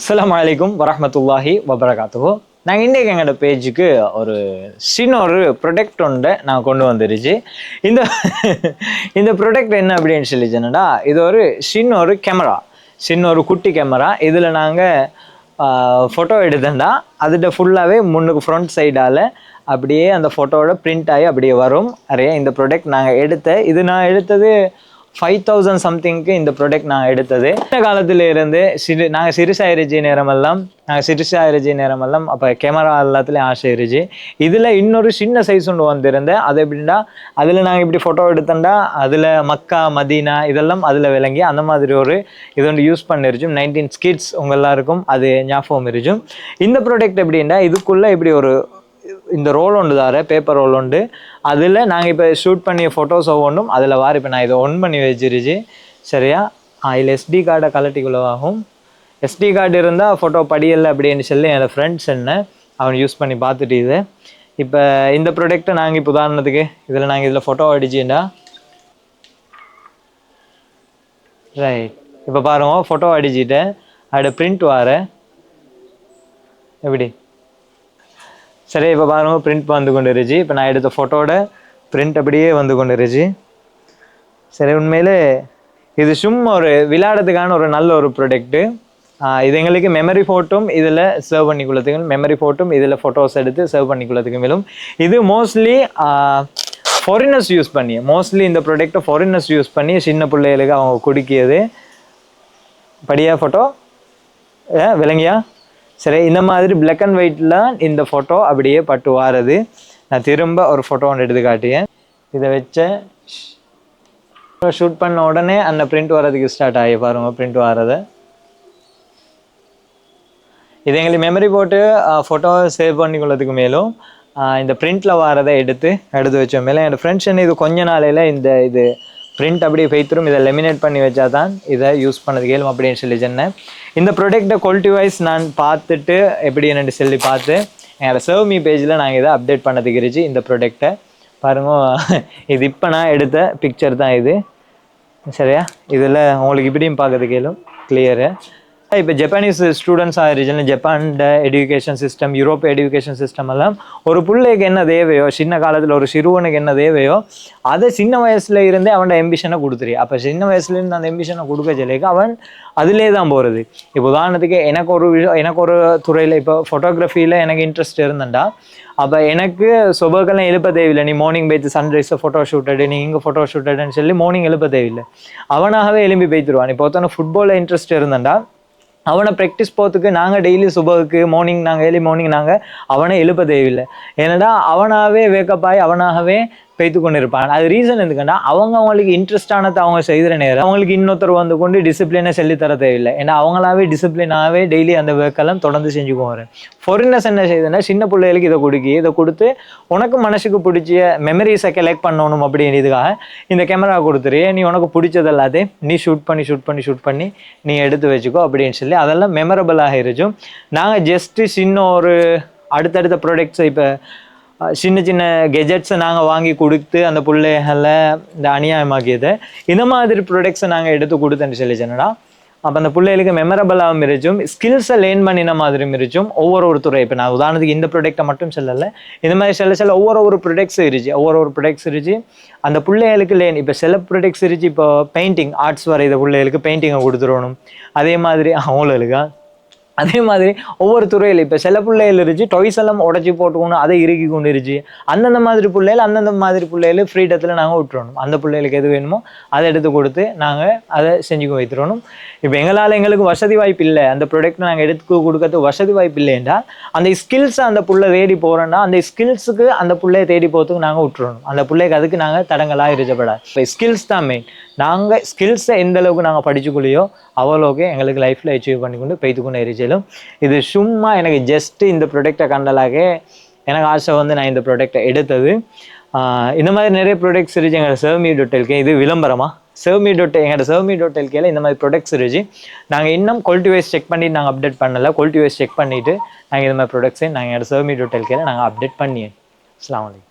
அஸ்ஸலாமு அலைக்கும் வரஹ்மத்துல்லாஹி வபரகாத்துஹு. நாங்கள் இன்றைக்கி எங்களோட பேஜுக்கு ஒரு சின்ன ஒரு ப்ரொடக்ட் ஒன்றை நான் கொண்டு வந்துருச்சு. இந்த இந்த ப்ரொடக்ட் என்ன அப்படின்னு சொல்லி சொன்னடா, இது ஒரு சின்ன ஒரு குட்டி கேமரா. இதில் நாங்கள் ஃபோட்டோ எடுத்தேன்டா, அதுகிட்ட ஃபுல்லாகவே முன்னுக்கு ஃப்ரண்ட் சைடால் அப்படியே அந்த ஃபோட்டோவோட பிரிண்ட் ஆகி அப்படியே வரும். நிறைய இந்த ப்ரொடக்ட் நாங்கள் நான் எடுத்தது 5000 சம்திங்க்கு இந்த ப்ராடக்ட் நான் எடுத்தது. இந்த காலத்தில் இருந்து நாங்கள் சிறுசாயிருச்சு நேரமெல்லாம் அப்போ கேமரா எல்லாத்துலேயும் ஆசை இருந்துச்சு. இதில் இன்னொரு சின்ன சைஸ் ஒன்று வந்திருந்தேன். அது எப்படின்னா, அதில் நாங்கள் இப்படி ஃபோட்டோ எடுத்தோம்னா அதில் மக்கா மதீனா இதெல்லாம் அதில் விளங்கி அந்த மாதிரி ஒரு இது ஒன்று யூஸ் பண்ணிருச்சும். 19 ஸ்கிட்ஸ் உங்கள் எல்லாருக்கும் அது ஞாபகம் இருச்சும். இந்த ப்ராடக்ட் எப்படின்னா, இதுக்குள்ளே இப்படி ஒரு இந்த ரோல் ஒன்று பேப்பர் ரோல் உண்டு. அதில் நாங்கள் இப்போ ஷூட் பண்ணிய ஃபோட்டோஸ் ஒவ்வொன்றும் அதில் இப்போ நான் இதை ஒன் பண்ணி வச்சிருச்சு. சரியா, அதில் எஸ்டி கார்டை கலட்டிக்குள்ளவாகும். எஸ்டி கார்டு இருந்தால் ஃபோட்டோ படியலை அப்படின்னு சொல்லி என்னோடய ஃப்ரெண்ட்ஸ் அவன் யூஸ் பண்ணி பார்த்துட்டு இது இப்போ இந்த ப்ராடக்ட்டை நாங்கள் இப்போ உதாரணத்துக்கு இதில் ஃபோட்டோ அடிச்சுண்டா ரைட். இப்போ பாருங்க, ஃபோட்டோ அடிச்சுட்டேன், அதோட பிரிண்ட் எப்படி சரி. இப்போ பாருங்க, பிரிண்ட் வந்து கொண்டு இருந்துச்சு. இப்போ நான் எடுத்த ஃபோட்டோட பிரிண்ட் அப்படியே வந்து கொண்டு இருந்துச்சு. சரி, உண்மையிலே இது சும்மா ஒரு விளையாடுறதுக்கான ஒரு நல்ல ஒரு ப்ராடக்ட்டு. இது எங்களுக்கு மெமரி ஃபோட்டும் இதில் சேவ் பண்ணிக்கொள்ளதுக்கும், மெமரி ஃபோட்டும் இதில் ஃபோட்டோஸ் எடுத்து சேவ் பண்ணிக்கொள்ளதுக்கும் மேலும் இது மோஸ்ட்லி ஃபாரினர்ஸ் யூஸ் பண்ணி இந்த ப்ராடக்ட்டை ஃபாரினர்ஸ் யூஸ் பண்ணி சின்ன பிள்ளைகளுக்கு அவங்க குடிக்கியது. படியா ஃபோட்டோ விளங்கியா? சரி, இந்த மாதிரி பிளாக் அண்ட் ஒயிட்டில் இந்த ஃபோட்டோ அப்படியே பட்டு வாரது. நான் திரும்ப ஒரு ஃபோட்டோ ஒன்று எடுத்து காட்டியேன். இதை வச்ச ஷூட் பண்ண உடனே அந்த பிரிண்ட் வர்றதுக்கு ஸ்டார்ட் ஆகி பாருங்க, பிரிண்ட் வர்றதை. இது எங்களுக்கு மெமரி போட்டு ஃபோட்டோ சேவ் பண்ணிக்கொள்ளதுக்கு மேலும் இந்த பிரிண்டில் வரதை எடுத்து வச்ச மேலே என் ஃப்ரெண்ட்ஸ் இது கொஞ்ச நாளையில் இது பிரிண்ட் அப்படியே பெய்த்துரும். இதை லெமினேட் பண்ணி வச்சா தான் இதை யூஸ் பண்ணது கேளும் அப்படின்னு சொல்லி சொன்னேன். இந்த ப்ராடக்டை குவாலிட்டி வைஸ் நான் பார்த்துட்டு எப்படி என்னென்னு சொல்லி பார்த்து என்னோடய சர்வ் மீ பேஜில் நாங்கள் இதை அப்டேட் பண்ணதுக்கு இருந்துச்சு. இந்த ப்ராடக்டை பாருங்க, இது இப்போ நான் எடுத்த பிக்சர் தான் இது. சரியா, இதில் உங்களுக்கு இப்படியும் பார்க்கறது கேளும் கிளியரு. இப்போ ஜப்பானீஸ் ஸ்டூடெண்ட்ஸ் ஆகிருச்சுன்னா ஜப்பான்ட education system, Europe education system எல்லாம் ஒரு பிள்ளைக்கு என்ன தேவையோ, சின்ன காலத்தில் ஒரு சிறுவனுக்கு என்ன தேவையோ அதை சின்ன வயசில் இருந்தே அவனோட எம்பிஷனை கொடுத்துரு. அப்போ சின்ன வயசுலேருந்து அந்த எம்பிஷனை கொடுக்க சொல்லிக்கு அவன் அதிலே தான் போகிறது. இப்போ உதாரணத்துக்கு எனக்கு ஒரு துறையில் இப்போ ஃபோட்டோகிராஃபியில் எனக்கு இன்ட்ரெஸ்ட் இருந்தேன்டா, அப்போ எனக்கு சொபக்கெல்லாம் எழுப்ப தேவையில்லை. நீ மார்னிங் போய்த்து சன்ரைஸை ஃபோட்டோ ஷூட் எடு, நீ இங்கே ஃபோட்டோ ஷூட் எடுன்னு சொல்லி மார்னிங் எழுப்ப தேவையில்லை. அவனாகவே எழுப்பி போய்த்துருவான். இப்போ ஒருத்தன ஃபுட்பாலில் இன்ட்ரெஸ்ட் இருந்தேன்டா, அவனை ப்ராக்டிஸ் போகிறதுக்கு நாங்கள் டெய்லி சுபகுக்கு மார்னிங் நாங்கள் அவனை எழுப்ப தேவையில்லை. ஏன்னாடா அவனாகவே வேக்கப் ஆகி அவனாகவே பெய்த்து கொண்டு இருப்பாங்க. அது ரீசன் எதுக்குன்னா, அவங்களுக்கு இன்ட்ரெஸ்டானதை அவங்க செய்கிற நேரம் அவங்களுக்கு இன்னொருத்தர் வந்து கொண்டு டிசிப்ளினை சொல்லித்தர தேவையில்லை. ஏன்னா அவங்களாவே டிசிப்ளினாகவே டெய்லி அந்த வேக்கெல்லாம் தொடர்ந்து செஞ்சுக்குவாங்க. ஃபாரினர்ஸ் என்ன செய்யுதுன்னா, சின்ன பிள்ளைகளுக்கு இதை கொடுத்து உனக்கு மனசுக்கு பிடிச்ச மெமரிஸை கலெக்ட் பண்ணணும் அப்படின்றதுக்காக இந்த கேமரா கொடுத்துரு, நீ உனக்கு பிடிச்சது எல்லாத்தையும் நீ ஷூட் பண்ணி நீ எடுத்து வச்சுக்கோ அப்படின்னு சொல்லி அதெல்லாம் மெமரபிளாக இருக்கும். நாங்கள் ஜஸ்ட்டு சின்ன ஒரு அடுத்தடுத்த ப்ராடக்ட்ஸை இப்போ சின்ன கெஜெட்ஸை நாங்கள் வாங்கி கொடுத்து அந்த பிள்ளைகளை இந்த அநியாயமாக்கியது இந்த மாதிரி ப்ராடக்ட்ஸை நாங்கள் எடுத்து கொடுத்தேன்னு சொல்லி சொன்னடா. அப்போ அந்த பிள்ளைகளுக்கு மெமரபிளாகவும் இருக்கும், ஸ்கில்ஸை லேர்ன் பண்ணின மாதிரியும் இருக்கும். ஒவ்வொரு துறை இப்போ நான் உதாரணத்துக்கு இந்த ப்ராடக்டை மட்டும் சொல்லலை, இந்த மாதிரி சில ஒவ்வொரு ப்ராடக்ட்ஸ் இருந்துச்சு. அந்த பிள்ளைகளுக்கு இப்போ சில ப்ராடக்ட்ஸ் இருந்துச்சு. இப்போ பெயிண்டிங் ஆர்ட்ஸ் வரைகிற பிள்ளைகளுக்கு பெயிண்டிங்கை கொடுத்துடணும். அதே மாதிரி அவங்களுக்கு அதே மாதிரி ஒவ்வொரு துறையில் இப்போ சில பிள்ளைகள் இருந்துச்சு டொய்ஸ் எல்லாம் உடச்சி போட்டுக்கணும், அதை இறுக்கி கொண்டு இருந்துச்சு. அந்தந்த மாதிரி பிள்ளைகள் ஃப்ரீடத்தில் நாங்கள் விட்டுறணும். அந்த பிள்ளைகளுக்கு எது வேணுமோ அதை எடுத்து கொடுத்து நாங்கள் அதை செஞ்சு வைத்துடணும். இப்போ எங்களுக்கு வசதி வாய்ப்பு இல்லை, அந்த ப்ராடக்ட் நாங்கள் எடுத்து கொடுக்கறது வசதி வாய்ப்பு இல்லைண்டா, அந்த ஸ்கில்ஸை அந்த பிள்ளை தேடி போகிறோன்னா அந்த ஸ்கில்ஸுக்கு அந்த பிள்ளையை தேடி போகிறதுக்கு நாங்கள் விட்டுறணும். அந்த பிள்ளைக்கு அதுக்கு நாங்கள் தடங்களாக இருக்கப்படாது. இப்போ ஸ்கில்ஸ் தான் மெயின். நாங்கள் ஸ்கில்ஸை எந்த அளவுக்கு நாங்கள் படிச்சுக்கொள்ளையோ அவ்வளோக்கு எங்களுக்கு லைஃப்பில் அச்சீவ் பண்ணிக்கொண்டு பெய்துக்கொண்டு இருச்சலும். இது சும்மா எனக்கு ஜஸ்ட்டு இந்த ப்ராடக்டை கண்டலாக எனக்கு ஆசை வந்து நான் இந்த ப்ராடக்டை எடுத்தது. இந்த மாதிரி நிறைய ப்ராடக்ட்ஸ் இருந்துச்சு எங்களோட servme.lk. இது விளம்பரமாக எங்களோட servme.lkல இந்த மாதிரி ப்ராடக்ட்ஸ் இருந்துச்சு. நாங்கள் இன்னும் குவாலிட்டி வைஸ் செக் பண்ணிட்டு நாங்கள் அப்டேட் பண்ணலை. குவாலிட்டி வைஸ் செக் பண்ணிவிட்டு நாங்கள் இந்த மாதிரி ப்ராடக்ட்ஸை நாங்கள் எங்களோட servme.lkல நாங்கள் அப்டேட் பண்ணியேன். அஸ்ஸலாமு அலைக்கும்.